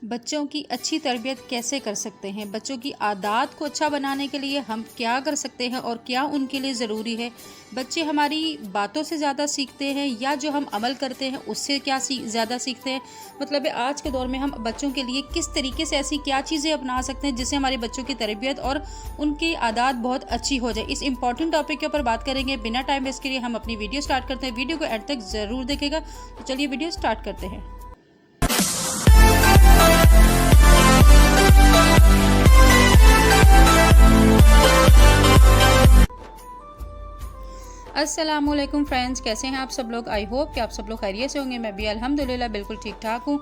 बच्चों की अच्छी तरबियत कैसे कर सकते हैं? बच्चों की आदत को अच्छा बनाने के लिए हम क्या कर सकते हैं और क्या उनके लिए ज़रूरी है? बच्चे हमारी बातों से ज़्यादा सीखते हैं या जो हम अमल करते हैं उससे क्या ज़्यादा सीखते हैं? मतलब है आज के दौर में हम बच्चों के लिए किस तरीके से ऐसी क्या चीज़ें अपना सकते हैं जिससे हमारे बच्चों की तरबियत और उनकी आदत बहुत अच्छी हो जाए? इस इंपॉर्टेंट टॉपिक के ऊपर बात करेंगे। बिना टाइम वेस्ट के लिए हम अपनी वीडियो स्टार्ट करते हैं। वीडियो को एंड तक ज़रूर देखेगा। तो चलिए वीडियो स्टार्ट करते हैं। अस्सलामुअलैकुम फ्रेंड्स, कैसे हैं आप सब लोग? आई होप कि आप सब लोग खैरियत से होंगे। मैं भी अल्हम्दुलिल्लाह बिल्कुल ठीक ठाक हूँ।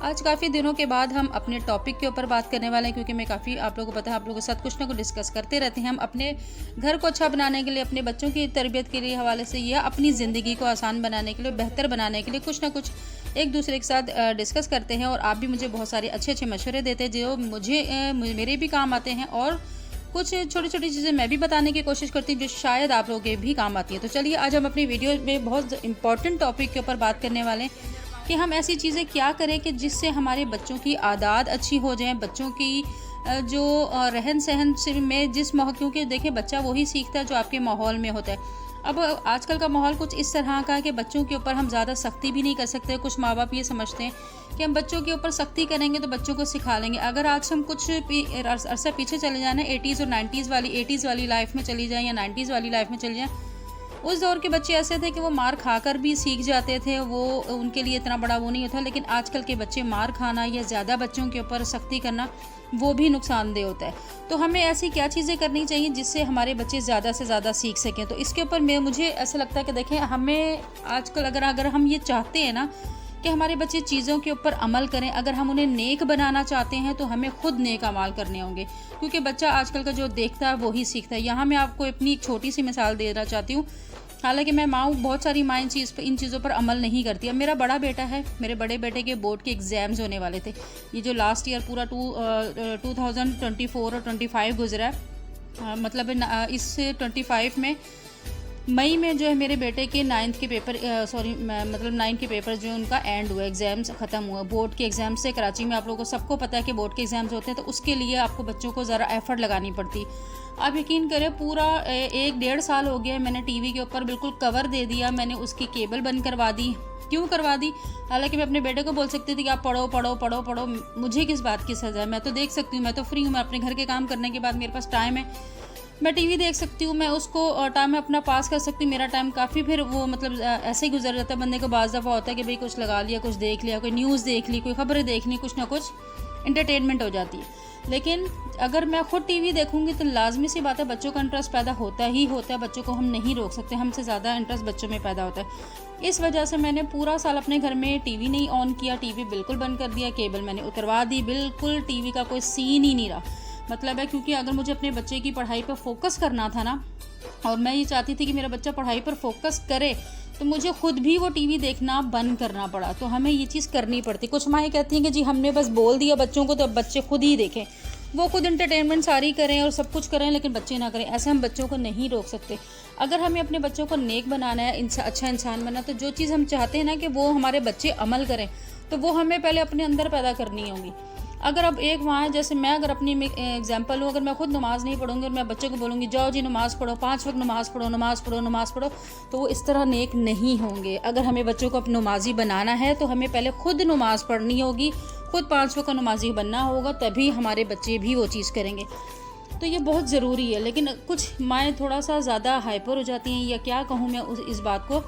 आज काफ़ी दिनों के बाद हम अपने टॉपिक के ऊपर बात करने वाले हैं, क्योंकि मैं काफ़ी आप लोगों को पता है, आप लोगों के साथ कुछ ना कुछ डिस्कस करते रहते हैं। हम अपने घर को अच्छा बनाने के लिए, अपने बच्चों की तरबियत के लिए हवाले से या अपनी ज़िंदगी को आसान बनाने के लिए, बेहतर बनाने के लिए कुछ ना कुछ एक दूसरे के साथ डिस्कस करते हैं। और आप भी मुझे बहुत सारे अच्छे अच्छे मशवरे देते हैं जो मेरे भी काम आते हैं, और कुछ छोटी छोटी चीज़ें मैं भी बताने की कोशिश करती हूँ जो शायद आप लोगों के भी काम आती है। तो चलिए आज हम अपनी वीडियो में बहुत इंपॉर्टेंट टॉपिक के ऊपर बात करने वाले हैं कि हम ऐसी चीज़ें क्या करें कि जिससे हमारे बच्चों की आदत अच्छी हो जाए, बच्चों की जो रहन सहन में जिस माहौल, क्योंकि देखिए बच्चा वही सीखता है जो आपके माहौल में होता है। अब आजकल का माहौल कुछ इस तरह का है कि बच्चों के ऊपर हम ज़्यादा सख्ती भी नहीं कर सकते। कुछ माँ बाप ये समझते हैं कि हम बच्चों के ऊपर सख्ती करेंगे तो बच्चों को सिखा लेंगे। अगर आज हम कुछ अरसा पीछे चले जाए ना, 80s और 80s वाली लाइफ में चली जाएँ या 90s वाली लाइफ में चली जाएँ, उस दौर के बच्चे ऐसे थे कि वो मार खाकर भी सीख जाते थे, वो उनके लिए इतना बड़ा वो नहीं होता। लेकिन आजकल के बच्चे मार खाना या ज़्यादा बच्चों के ऊपर सख्ती करना वो भी नुकसानदेह होता है। तो हमें ऐसी क्या चीज़ें करनी चाहिए जिससे हमारे बच्चे ज़्यादा से ज़्यादा सीख सकें? तो इसके ऊपर मुझे ऐसा लगता है कि देखें, हमें आजकल अगर हम ये चाहते हैं ना कि हमारे बच्चे चीज़ों के ऊपर अमल करें, अगर हम उन्हें नेक बनाना चाहते हैं तो हमें खुद नेक अमाल करने होंगे, क्योंकि बच्चा आजकल का जो देखता है वही सीखता है। यहाँ मैं आपको अपनी एक छोटी सी मिसाल देना चाहती हूँ। हालांकि मैं माँ हूँ, बहुत सारी माँ इन चीज़ों पर अमल नहीं करती। अब मेरा बड़ा बेटा है, मेरे बड़े बेटे के बोर्ड के एग्ज़ाम्स होने वाले थे। ये जो लास्ट ईयर पूरा 2024 और 25 गुजरा है, मतलब इस 25 में मई में जो है मेरे बेटे के 9th के पेपर मतलब 9 के पेपर जो है उनका एंड हुआ, एग्ज़ाम्स ख़त्म हुआ। बोर्ड के एग्ज़ाम्स से कराची में आप लोगों को सबको पता है कि बोर्ड के एग्ज़ाम्स होते हैं, तो उसके लिए आपको बच्चों को ज़रा एफ़र्ट लगानी पड़ती। आप यकीन करें, पूरा 1-1.5 साल हो गया है, मैंने टीवी के ऊपर बिल्कुल कवर दे दिया, मैंने उसकी केबल बंद करवा दी। क्यों करवा दी? हालांकि मैं अपने बेटे को बोल सकती थी कि आप पढ़ो पढ़ो पढ़ो पढ़ो, मुझे किस बात की सज़ा है? मैं तो देख सकती हूँ, मैं तो फ्री हूँ, मैं अपने घर के काम करने के बाद मेरे पास टाइम है, मैं टीवी देख सकती हूँ, मैं उसको टाइम अपना पास कर सकती हूँ। मेरा टाइम काफ़ी फिर वो मतलब ऐसे ही गुजर जाता है। बंदे को बाज़ दफ़ा होता है कि भाई कुछ लगा लिया, कुछ देख लिया, कोई न्यूज़ देख ली, कोई ख़बरें देख ली, कुछ ना कुछ इंटरटेनमेंट हो जाती है। लेकिन अगर मैं खुद टीवी देखूंगी तो लाजमी सी बात है बच्चों का इंटरेस्ट पैदा होता ही होता है। बच्चों को हम नहीं रोक सकते, हमसे ज़्यादा इंटरेस्ट बच्चों में पैदा होता है। इस वजह से मैंने पूरा साल अपने घर में टीवी नहीं ऑन किया, टीवी बिल्कुल बंद कर दिया, केबल मैंने उतरवा दी, बिल्कुल टीवी का कोई सीन ही नहीं रहा। मतलब है, क्योंकि अगर मुझे अपने बच्चे की पढ़ाई पर फोकस करना था ना, और मैं ये चाहती थी कि मेरा बच्चा पढ़ाई पर फोकस करे, तो मुझे खुद भी वो टीवी देखना बंद करना पड़ा। तो हमें ये चीज़ करनी पड़ती। कुछ माँ कहती हैं कि जी हमने बस बोल दिया बच्चों को तो अब बच्चे खुद ही देखें, वो खुद इंटरटेनमेंट सारी करें और सब कुछ करें, लेकिन बच्चे ना करें। ऐसे हम बच्चों को नहीं रोक सकते। अगर हमें अपने बच्चों को नेक बनाना है, अच्छा इंसान बनना, तो जो चीज़ हम चाहते हैं ना कि वो हमारे बच्चे अमल करें, तो वो हमें पहले अपने अंदर पैदा करनी होगी। अगर अब एक वहाँ है, जैसे मैं अगर अपनी एग्जांपल हूँ, अगर मैं खुद नमाज़ नहीं पढ़ूंगी और मैं बच्चों को बोलूँगी जाओ जी नमाज़ पढ़ो, 5 वक्त नमाज़ पढ़ो नमाज़ पढ़ो नमाज़ पढ़ो, तो वो इस तरह नेक नहीं होंगे। अगर हमें बच्चों को अपनी नमाजी बनाना है तो हमें पहले खुद नमाज़ पढ़नी होगी, खुद 5 वक्त का नमाजी बनना होगा, तभी हमारे बच्चे भी वो चीज़ करेंगे। तो ये बहुत ज़रूरी है। लेकिन कुछ माएँ थोड़ा सा ज़्यादा हाइपर हो जाती हैं, या क्या कहूँ मैं इस बात को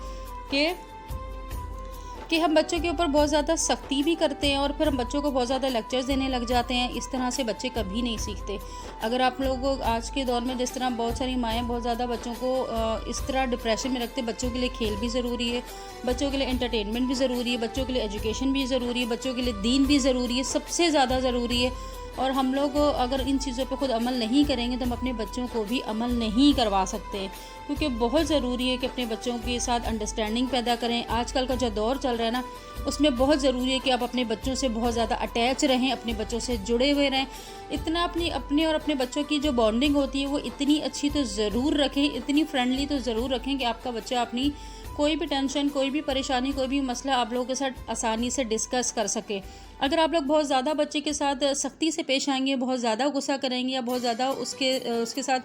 कि हम बच्चों के ऊपर बहुत ज़्यादा सख्ती भी करते हैं और फिर हम बच्चों को बहुत ज़्यादा लेक्चर्स देने लग जाते हैं। इस तरह से बच्चे कभी नहीं सीखते। अगर आप लोग आज के दौर में जिस तरह बहुत सारी माएँ बहुत ज़्यादा बच्चों को इस तरह डिप्रेशन में रखते, बच्चों के लिए खेल भी ज़रूरी है, बच्चों के लिए एंटरटेनमेंट भी ज़रूरी है, बच्चों के लिए एजुकेशन भी ज़रूरी है, बच्चों के लिए दीन भी ज़रूरी है, सबसे ज़्यादा ज़रूरी है। और हम लोग अगर इन चीज़ों पे खुद अमल नहीं करेंगे तो हम अपने बच्चों को भी अमल नहीं करवा सकते, क्योंकि बहुत ज़रूरी है कि अपने बच्चों के साथ अंडरस्टैंडिंग पैदा करें। आजकल का जो दौर चल रहा है ना, उसमें बहुत ज़रूरी है कि आप अपने बच्चों से बहुत ज़्यादा अटैच रहें, अपने बच्चों से जुड़े हुए रहें। इतना अपने और अपने बच्चों की जो बॉन्डिंग होती है वो इतनी अच्छी तो ज़रूर रखें, इतनी फ्रेंडली तो ज़रूर रखें कि आपका बच्चा अपनी कोई भी टेंशन, कोई भी परेशानी, कोई भी मसला आप लोगों के साथ आसानी से डिस्कस कर सके। अगर आप लोग बहुत ज़्यादा बच्चे के साथ सख्ती से पेश आएंगे, बहुत ज़्यादा गुस्सा करेंगे या बहुत ज़्यादा उसके साथ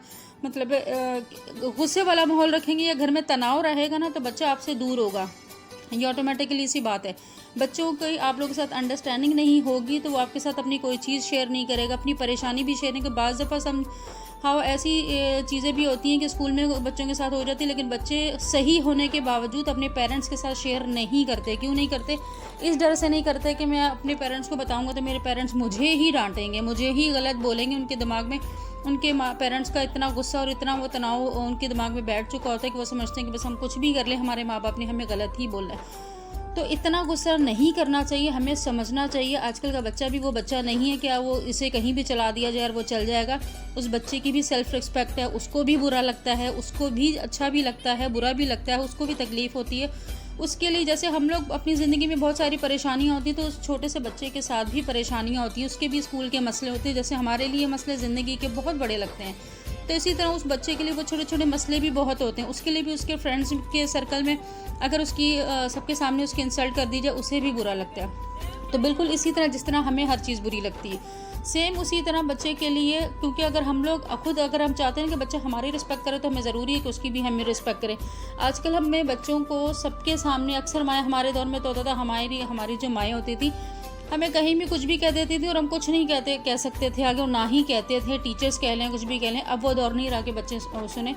मतलब गुस्से वाला माहौल रखेंगे या घर में तनाव रहेगा ना, तो बच्चा आपसे दूर होगा। ये ऑटोमेटिकली सी बात है। बच्चों की आप लोगों के साथ अंडरस्टैंडिंग नहीं होगी तो वो आपके साथ अपनी कोई चीज़ शेयर नहीं करेगा, अपनी परेशानी भी शेयर नहीं करेगा। बाज़ दफ़ा हाँ ऐसी चीज़ें भी होती हैं कि स्कूल में बच्चों के साथ हो जाती है, लेकिन बच्चे सही होने के बावजूद अपने पेरेंट्स के साथ शेयर नहीं करते। क्यों नहीं करते? इस डर से नहीं करते कि मैं अपने पेरेंट्स को बताऊंगा तो मेरे पेरेंट्स मुझे ही डांटेंगे, मुझे ही गलत बोलेंगे। उनके दिमाग में उनके पेरेंट्स का इतना गुस्सा और इतना वो तनाव उनके दिमाग में बैठ चुका होता है कि वो समझते हैं कि बस हम कुछ भी कर लें, हमारे माँ बाप ने हमें गलत ही बोला है। तो इतना गुस्सा नहीं करना चाहिए, हमें समझना चाहिए आजकल का बच्चा भी वो बच्चा नहीं है क्या वो इसे कहीं भी चला दिया जाए और वो चल जाएगा। उस बच्चे की भी सेल्फ रिस्पेक्ट है, उसको भी बुरा लगता है, उसको भी अच्छा भी लगता है, बुरा भी लगता है, उसको भी तकलीफ़ होती है। उसके लिए जैसे हम लोग अपनी ज़िंदगी में बहुत सारी परेशानियाँ होती हैं, तो उस छोटे से बच्चे के साथ भी परेशानियाँ होती हैं, उसके भी स्कूल के मसले होते हैं। जैसे हमारे लिए मसले ज़िंदगी के बहुत बड़े लगते हैं, तो इसी तरह उस बच्चे के लिए वो छोटे छोटे मसले भी बहुत होते हैं। उसके लिए भी उसके फ्रेंड्स के सर्कल में अगर उसकी सबके सामने उसकी इंसल्ट कर दी जाए, उसे भी बुरा लगता है। तो बिल्कुल इसी तरह जिस तरह हमें हर चीज़ बुरी लगती है, सेम उसी तरह बच्चे के लिए, क्योंकि अगर हम लोग खुद अगर हम चाहते हैं कि बच्चा हमारी रिस्पेक्ट करे, तो हमें ज़रूरी है कि उसकी भी हमें रिस्पेक्ट करें। आजकल हमें बच्चों को सबके सामने, अक्सर माएँ, हमारे दौर में तो होता था, हमारी जो माएँ होती थी हमें कहीं भी कुछ भी कह देती थी और हम कुछ नहीं कह सकते थे आगे, और ना ही कहते थे। टीचर्स कह लें, कुछ भी कह लें, अब वो दौर नहीं रहा कि बच्चे सुने।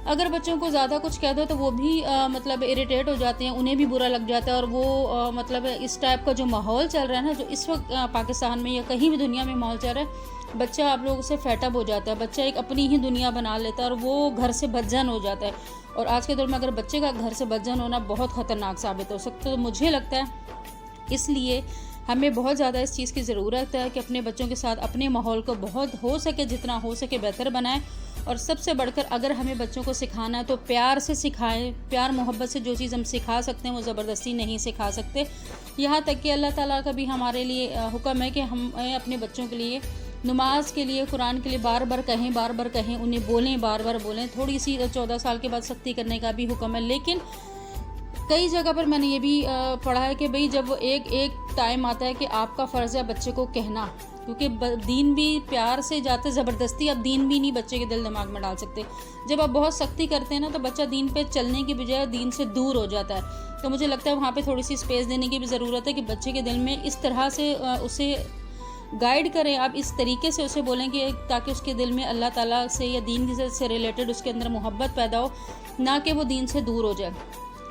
अगर बच्चों को ज़्यादा कुछ कह दो तो वो भी मतलब इरिटेट हो जाते हैं, उन्हें भी बुरा लग जाता है। और वो मतलब इस टाइप का जो माहौल चल रहा है ना, जो इस वक्त पाकिस्तान में या कहीं भी दुनिया में माहौल चल रहा है, बच्चा आप लोगों से फेटअप हो जाता है, बच्चा एक अपनी ही दुनिया बना लेता है और वो घर से बदजन हो जाता है। और आज के दौर में अगर बच्चे का घर से बदजन होना बहुत ख़तरनाक साबित हो सकता है। तो मुझे लगता है इसलिए हमें बहुत ज़्यादा इस चीज़ की ज़रूरत है कि अपने बच्चों के साथ अपने माहौल को बहुत हो सके, जितना हो सके बेहतर बनाएं। और सबसे बढ़कर अगर हमें बच्चों को सिखाना है तो प्यार से सिखाएं। प्यार मोहब्बत से जो चीज़ हम सिखा सकते हैं वो ज़बरदस्ती नहीं सिखा सकते। यहाँ तक कि अल्लाह ताला का भी हमारे लिए हुक्म है कि हम अपने बच्चों के लिए नमाज के लिए, कुरान के लिए बार बार कहें, उन्हें बोलें, बार बार बोलें। थोड़ी सी 14 साल के बाद सख्ती करने का भी हुक्म है, लेकिन कई जगह पर मैंने ये भी पढ़ा है कि भाई जब एक टाइम आता है कि आपका फ़र्ज़ है बच्चे को कहना, क्योंकि दीन भी प्यार से जाते, ज़बरदस्ती आप दीन भी नहीं बच्चे के दिल दिमाग में डाल सकते। जब आप बहुत सख्ती करते हैं ना, तो बच्चा दीन पे चलने की बजाय दीन से दूर हो जाता है। तो मुझे लगता है वहाँ पे थोड़ी सी स्पेस देने की भी ज़रूरत है कि बच्चे के दिल में इस तरह से उसे गाइड करें, आप इस तरीके से उसे बोलें कि ताकि उसके दिल में अल्लाह ताला से या दीन से रिलेटेड उसके अंदर मोहब्बत पैदा हो, ना कि वो दीन से दूर हो जाए।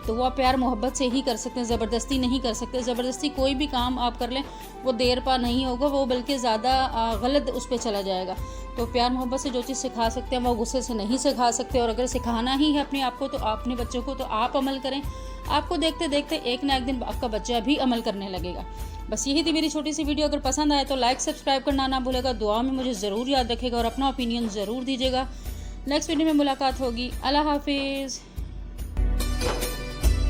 तो वो आप प्यार मोहब्बत से ही कर सकते हैं, ज़बरदस्ती नहीं कर सकते। ज़बरदस्ती कोई भी काम आप कर लें वो देर पा नहीं होगा, वो बल्कि ज़्यादा गलत उस पर चला जाएगा। तो प्यार मोहब्बत से जो चीज़ सिखा सकते हैं वो गुस्से से नहीं सिखा सकते। और अगर सिखाना ही है अपने आप को, तो अपने बच्चों को, तो आप अमल करें। आपको देखते देखते एक ना एक दिन आपका बच्चा भी अमल करने लगेगा। बस यही थी मेरी छोटी सी वीडियो। अगर पसंद आए तो लाइक सब्सक्राइब करना ना भूलेगा, दुआ में मुझे ज़रूर याद रखेगा और अपना ओपिनियन ज़रूर दीजिएगा। नेक्स्ट वीडियो में मुलाकात होगी। अल्लाह हाफिज़।